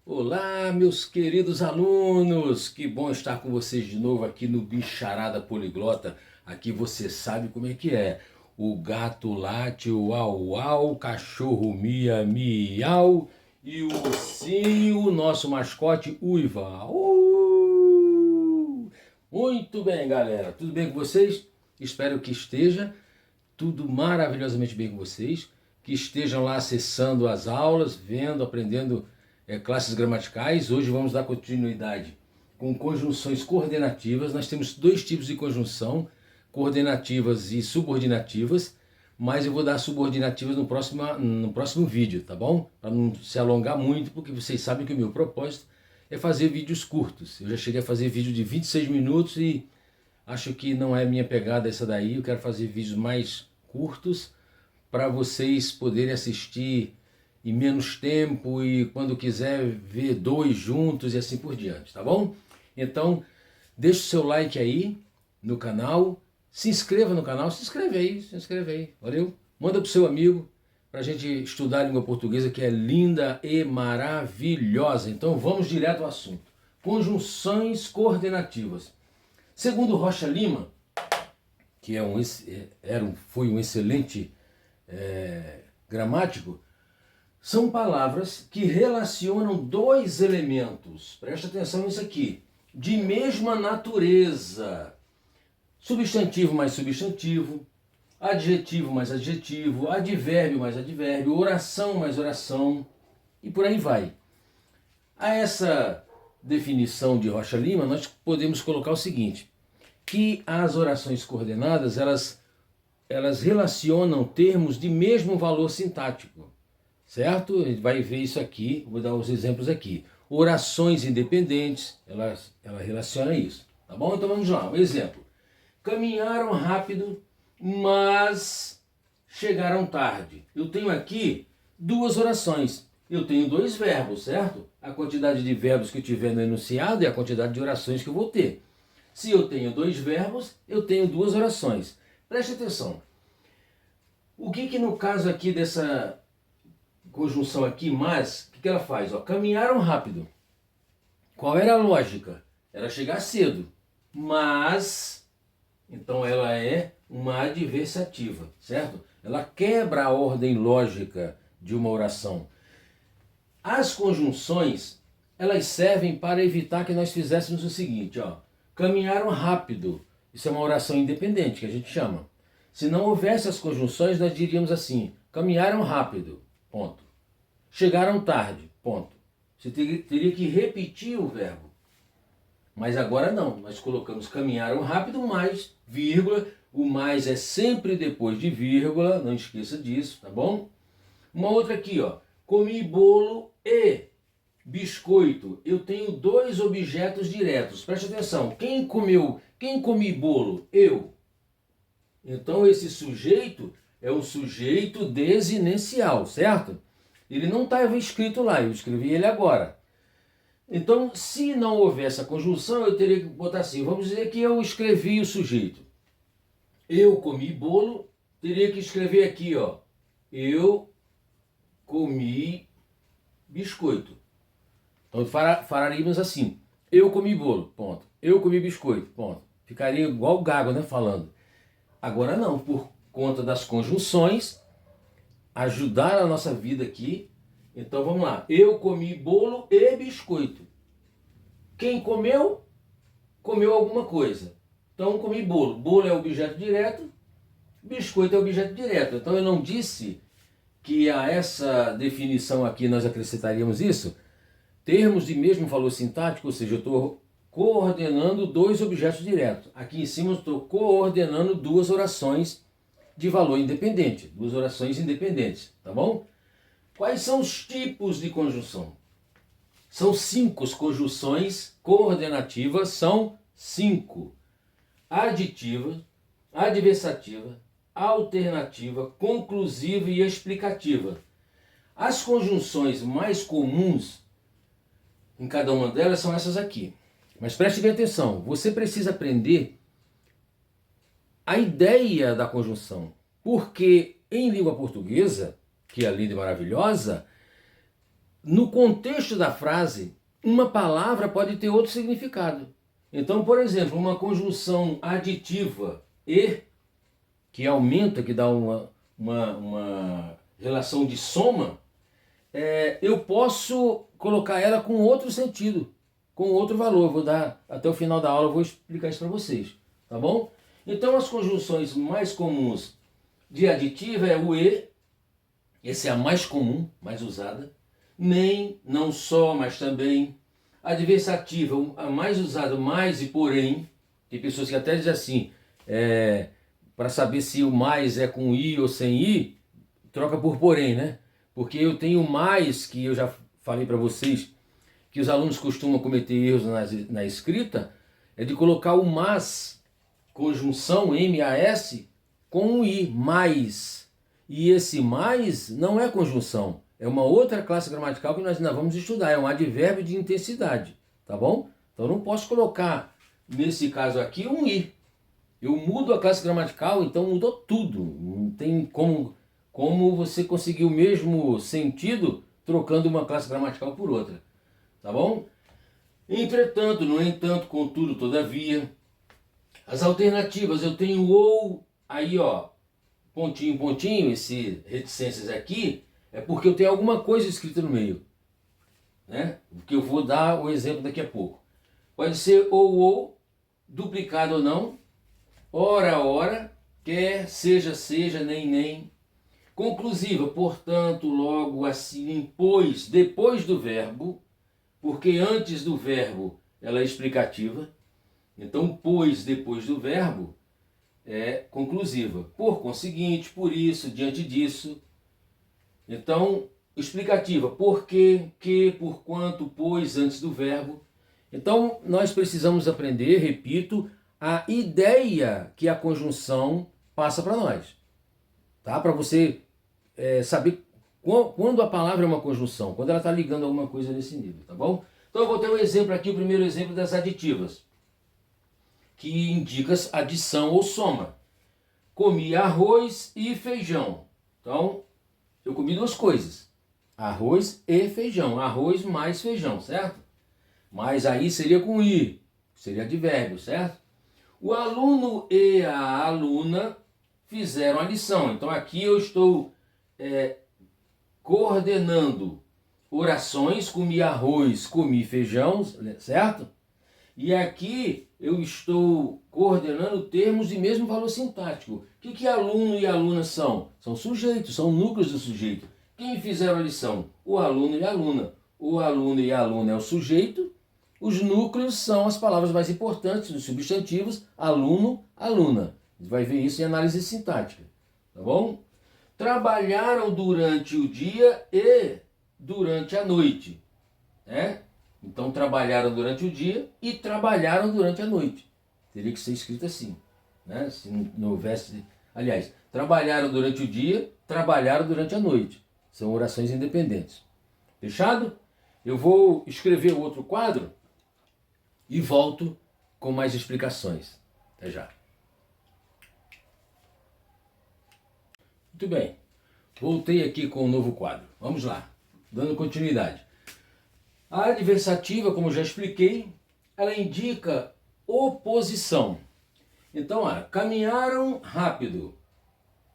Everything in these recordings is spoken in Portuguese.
Olá, meus queridos alunos! Que bom estar com vocês de novo aqui no Bicharada Poliglota. Aqui você sabe como é que é. O gato late, o au au, o cachorro mia miau e o ursinho, o nosso mascote, uiva. Muito bem, galera. Tudo bem com vocês? Espero que esteja tudo maravilhosamente bem com vocês, que estejam lá acessando as aulas, vendo, aprendendo classes gramaticais. Hoje vamos dar continuidade com conjunções coordenativas. Nós temos dois tipos de conjunção, coordenativas e subordinativas, mas eu vou dar subordinativas no próximo vídeo, tá bom? Para não se alongar muito, porque vocês sabem que o meu propósito é fazer vídeos curtos. Eu já cheguei a fazer vídeo de 26 minutos e acho que não é minha pegada essa daí. Eu quero fazer vídeos mais curtos para vocês poderem assistir em menos tempo e quando quiser ver dois juntos e assim por diante, tá bom? Então, deixa o seu like aí no canal, se inscreva no canal, se inscreve aí, valeu? Manda pro seu amigo para a gente estudar a língua portuguesa, que é linda e maravilhosa. Então vamos direto ao assunto. Conjunções coordenativas. Segundo Rocha Lima, que foi um excelente gramático, são palavras que relacionam dois elementos, presta atenção nisso aqui, de mesma natureza. Substantivo mais substantivo, adjetivo mais adjetivo, advérbio mais advérbio, oração mais oração e por aí vai. A essa definição de Rocha Lima, nós podemos colocar o seguinte, que as orações coordenadas, elas relacionam termos de mesmo valor sintático, certo? A gente vai ver isso aqui, vou dar os exemplos aqui. Orações independentes, ela relaciona isso, tá bom? Então vamos lá, um exemplo. Caminharam rápido, mas chegaram tarde. Eu tenho aqui duas orações. Eu tenho dois verbos, certo? A quantidade de verbos que eu tiver no enunciado é a quantidade de orações que eu vou ter. Se eu tenho dois verbos, eu tenho duas orações. Preste atenção. O que no caso aqui dessa conjunção aqui, mas, o que ela faz? Ó, caminharam rápido. Qual era a lógica? Era chegar cedo. Mas, então ela é uma adversativa, certo? Ela quebra a ordem lógica de uma oração. As conjunções, elas servem para evitar que nós fizéssemos o seguinte, ó. Caminharam rápido. Isso é uma oração independente, que a gente chama. Se não houvesse as conjunções, nós diríamos assim, caminharam rápido, ponto. Chegaram tarde, ponto. Você teria que repetir o verbo. Mas agora não, nós colocamos caminharam rápido mais, vírgula, o mais é sempre depois de vírgula, não esqueça disso, tá bom? Uma outra aqui, ó, comi bolo e biscoito. Eu tenho dois objetos diretos, preste atenção, quem come bolo? Eu. Então esse sujeito é um sujeito desinencial, certo? Ele não estava escrito lá, eu escrevi ele agora. Então, se não houver essa conjunção, eu teria que botar assim, vamos dizer que eu escrevi o sujeito. Eu comi bolo, teria que escrever aqui, ó, eu comi biscoito. Então falaríamos assim, eu comi bolo, ponto. Eu comi biscoito, ponto. Ficaria igual o Gago, né, falando. Agora não, por conta das conjunções, ajudar a nossa vida aqui. Então vamos lá, eu comi bolo e biscoito. Quem comeu, comeu alguma coisa. Então comi bolo. Bolo é objeto direto, biscoito é objeto direto. Então eu não disse que a essa definição aqui nós acrescentaríamos isso. Termos de mesmo valor sintático, ou seja, eu estou coordenando dois objetos diretos. Aqui em cima eu estou coordenando duas orações de valor independente, duas orações independentes, tá bom? Quais são os tipos de conjunção? São 5 as conjunções coordenativas, são 5. Aditiva, adversativa, alternativa, conclusiva e explicativa. As conjunções mais comuns em cada uma delas são essas aqui. Mas preste bem atenção, você precisa aprender a ideia da conjunção. Porque em língua portuguesa, que é linda e maravilhosa, no contexto da frase, uma palavra pode ter outro significado. Então, por exemplo, uma conjunção aditiva e, que aumenta, que dá uma relação de soma, eu posso colocar ela com outro sentido, com outro valor. Vou dar, até o final da aula eu vou explicar isso para vocês, tá bom? Então, as conjunções mais comuns de aditiva é o e, essa é a mais comum, mais usada, nem, não só, mas também. Adversativa, a mais usada, mais e porém. Tem pessoas que até dizem assim, para saber se o mais é com i ou sem i, troca por porém, né? Porque eu tenho mais, que eu já falei para vocês, que os alunos costumam cometer erros na escrita, é de colocar o mas, conjunção M-A-S, com um i, mais. E esse mais não é conjunção. É uma outra classe gramatical que nós ainda vamos estudar. É um advérbio de intensidade, tá bom? Então eu não posso colocar, nesse caso aqui, um i. Eu mudo a classe gramatical, então mudou tudo. Não tem como você conseguir o mesmo sentido trocando uma classe gramatical por outra, tá bom? Entretanto, no entanto, contudo, todavia. As alternativas, eu tenho ou, aí ó, pontinho, pontinho, esse reticências aqui, é porque eu tenho alguma coisa escrita no meio, né? Que eu vou dar o exemplo daqui a pouco. Pode ser ou, duplicado ou não, ora, quer, seja, nem. Conclusiva, portanto, logo, assim, pois, depois do verbo, porque antes do verbo ela é explicativa, então pois depois do verbo é conclusiva. Por conseguinte, por isso, diante disso. Então, explicativa, porque, que, por quanto, pois, antes do verbo. Então, nós precisamos aprender, repito, a ideia que a conjunção passa para nós. Tá? Para você saber quando a palavra é uma conjunção, quando ela está ligando alguma coisa nesse nível, tá bom? Então, eu vou ter um exemplo aqui, o primeiro exemplo das aditivas, que indica adição ou soma. Comi arroz e feijão. Então, eu comi duas coisas, arroz e feijão, arroz mais feijão, certo? Mas aí seria com i, seria advérbio, certo? O aluno e a aluna fizeram a lição, então aqui eu estou coordenando orações, comi arroz, comi feijão, certo? E aqui eu estou coordenando termos de mesmo valor sintático. O que aluno e aluna são? São sujeitos, são núcleos do sujeito. Quem fizeram a lição? O aluno e a aluna. O aluno e a aluna é o sujeito. Os núcleos são as palavras mais importantes, os substantivos, aluno, aluna. A gente vai ver isso em análise sintática, tá bom? Trabalharam durante o dia e durante a noite, né? Então, trabalharam durante o dia e trabalharam durante a noite. Teria que ser escrito assim, né? Se não houvesse... Aliás, trabalharam durante o dia, trabalharam durante a noite. São orações independentes. Fechado? Eu vou escrever outro quadro e volto com mais explicações. Até já. Muito bem. Voltei aqui com um novo quadro. Vamos lá. Dando continuidade. A adversativa, como já expliquei, ela indica oposição. Então, caminharam rápido.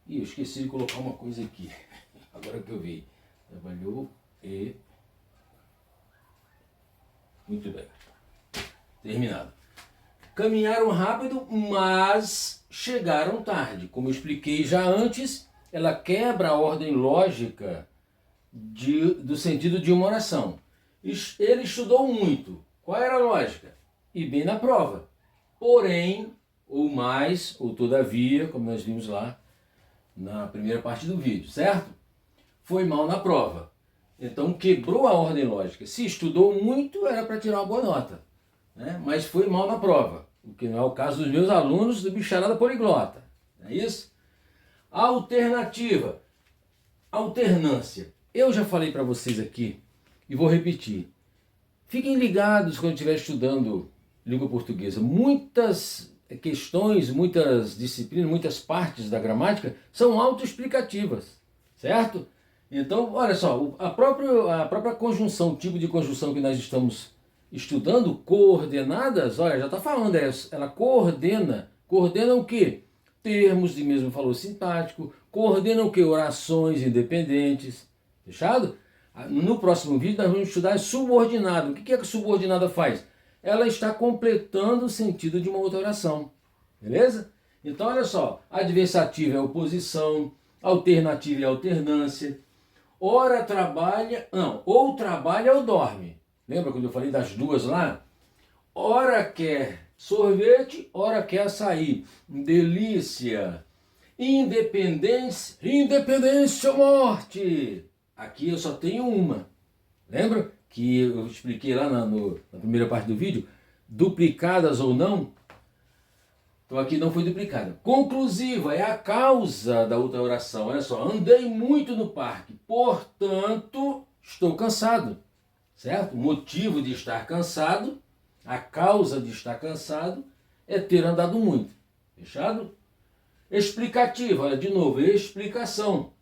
Ih, eu esqueci de colocar uma coisa aqui. Agora que eu vi. Trabalhou e... Muito bem. Terminado. Caminharam rápido, mas chegaram tarde. Como eu expliquei já antes, ela quebra a ordem lógica do sentido de uma oração. Ele estudou muito. Qual era a lógica? Ir bem na prova. Porém, ou mais, ou todavia, como nós vimos lá na primeira parte do vídeo, certo? Foi mal na prova. Então quebrou a ordem lógica. Se estudou muito, era para tirar uma boa nota, né? Mas foi mal na prova. O que não é o caso dos meus alunos do bicharada poliglota. Não é isso? Alternativa. Alternância. Eu já falei para vocês aqui e vou repetir. Fiquem ligados quando estiver estudando língua portuguesa. Muitas questões, muitas disciplinas, muitas partes da gramática são autoexplicativas, certo? Então, olha só, a própria conjunção, o tipo de conjunção que nós estamos estudando, coordenadas, olha, já está falando, ela coordena. Coordena o quê? Termos de mesmo valor sintático, coordena o quê? Orações independentes. Fechado? No próximo vídeo nós vamos estudar subordinado. O que é que a subordinada faz? Ela está completando o sentido de uma outra oração. Beleza? Então, olha só, adversativa é oposição, alternativa é alternância. Ora trabalha, não, ou trabalha ou dorme. Lembra quando eu falei das duas lá? Ora quer sorvete, ora quer açaí. Delícia. Independência, independência ou morte. Aqui eu só tenho uma. Lembra que eu expliquei lá na primeira parte do vídeo? Duplicadas ou não? Então aqui não foi duplicada. Conclusiva é a causa da outra oração. Olha só, andei muito no parque, portanto estou cansado. Certo? O motivo de estar cansado, a causa de estar cansado é ter andado muito. Fechado? Explicativa, olha de novo, explicação.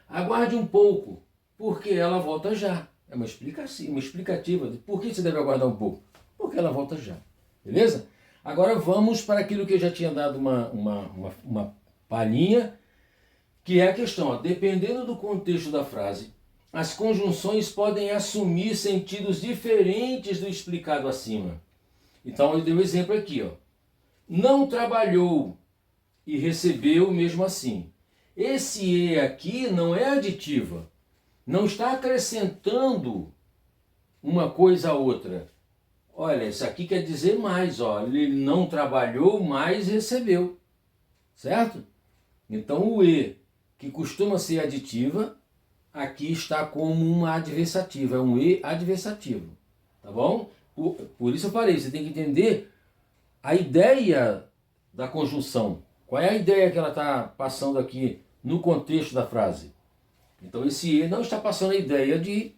Aguarde um pouco, porque ela volta já. É uma explicativa. Por que você deve aguardar um pouco? Porque ela volta já. Beleza? Agora vamos para aquilo que eu já tinha dado uma palhinha, que é a questão, ó, dependendo do contexto da frase, as conjunções podem assumir sentidos diferentes do explicado acima. Então eu dei um exemplo aqui, ó. Não trabalhou e recebeu mesmo assim. Esse e aqui não é aditiva. Não está acrescentando uma coisa a outra. Olha, isso aqui quer dizer mais, ó. Ele não trabalhou, mas recebeu. Certo? Então o e, que costuma ser aditiva, aqui está como uma adversativa, é um e adversativo. Tá bom? Por isso eu falei, você tem que entender a ideia da conjunção. Qual é a ideia que ela está passando aqui no contexto da frase? Então esse e não está passando a ideia de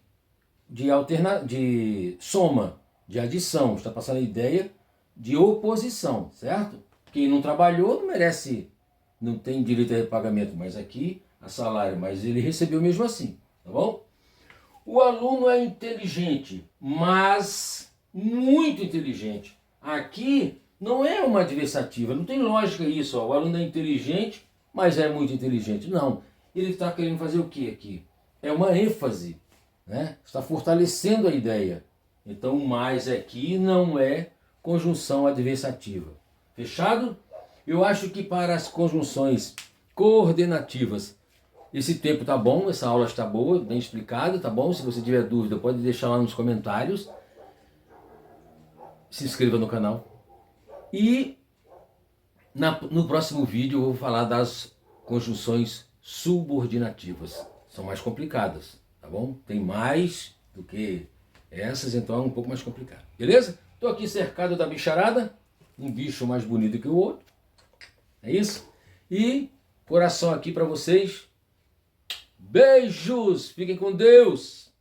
soma, de adição, está passando a ideia de oposição, certo? Quem não trabalhou não merece, não tem direito a repagamento, mas aqui a salário, mas ele recebeu mesmo assim, tá bom? O aluno é inteligente, mas muito inteligente. Aqui não é uma adversativa, não tem lógica isso, ó. O aluno é inteligente, mas é muito inteligente. Não, ele está querendo fazer o que aqui? É uma ênfase, né? Está fortalecendo a ideia. Então o mais aqui não é conjunção adversativa. Fechado? Eu acho que para as conjunções coordenativas esse tempo tá bom, essa aula está boa, bem explicada, tá bom? Se você tiver dúvida, pode deixar lá nos comentários. Se inscreva no canal. E no próximo vídeo eu vou falar das conjunções subordinativas. São mais complicadas, tá bom? Tem mais do que essas, então é um pouco mais complicado. Beleza? Estou aqui cercado da bicharada, um bicho mais bonito que o outro. É isso? E coração aqui para vocês. Beijos! Fiquem com Deus!